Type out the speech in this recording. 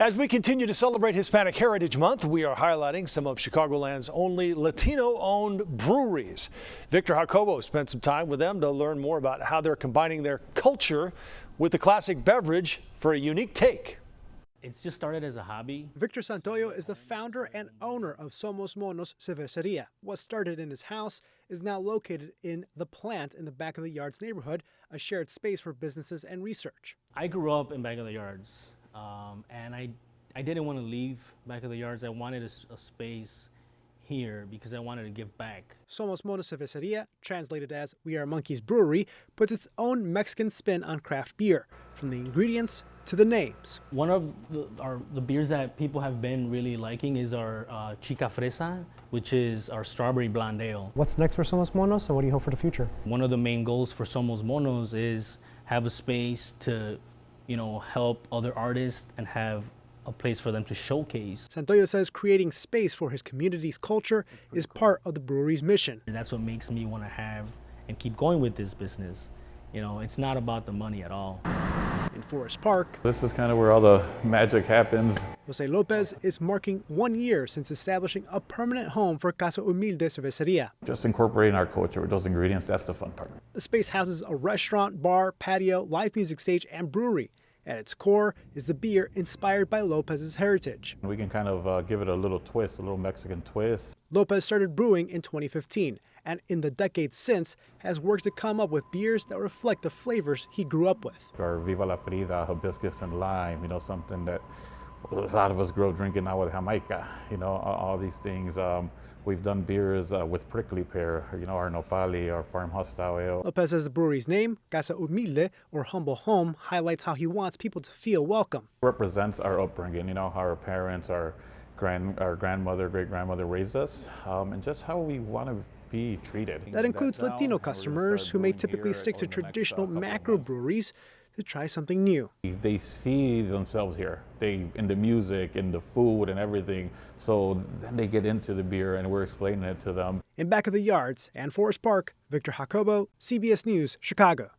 As we continue to celebrate Hispanic Heritage Month, we are highlighting some of Chicagoland's only Latino-owned breweries. Victor Jacobo spent some time with them to learn more about how they're combining their culture with the classic beverage for a unique take. It's just started as a hobby. Victor Santoyo is the founder and owner of SomosMonos Cerveceria. What started in his house is now located in the plant in the Back of the Yards neighborhood, a shared space for businesses and research. I grew up in Back of the Yards, and I didn't want to leave Back of the Yards. I wanted a space here because I wanted to give back. SomosMonos Cerveceria, translated as We Are Monkeys Brewery, puts its own Mexican spin on craft beer, from the ingredients to the names. One of the beers that people have been really liking is our Chica Fresa, which is our strawberry blonde ale. What's next for SomosMonos, and what do you hope for the future? One of the main goals for SomosMonos is have a space to, help other artists and have a place for them to showcase. Santoyo says creating space for his community's culture is part of the brewery's mission. And that's what makes me want to have and keep going with this business. It's not about the money at all. In Forest Park, this is kind of where all the magic happens. Jose Lopez is marking 1 year since establishing a permanent home for Casa Humilde Cerveceria. Just incorporating our culture with those ingredients, that's the fun part. The space houses a restaurant, bar, patio, live music stage, and brewery. At its core is the beer inspired by Lopez's heritage. We can kind of give it a little twist, a little Mexican twist. Lopez started brewing in 2015, and in the decades since has worked to come up with beers that reflect the flavors he grew up with. Our Viva la Frida, hibiscus and lime, something that a lot of us grew up drinking now with Jamaica, all these things. We've done beers with prickly pear, our nopali, our farmhouse style ale. Lopez says the brewery's name, Casa Humilde, or humble home, highlights how he wants people to feel welcome. It represents our upbringing, how our parents, our grandmother, great-grandmother raised us, and just how we want to be treated. That includes Latino customers who may typically stick to traditional microbreweries to try something new. They see themselves here, in the music, in the food and everything, so then they get into the beer and we're explaining it to them. In Back of the Yards and Forest Park, Victor Jacobo, CBS News, Chicago.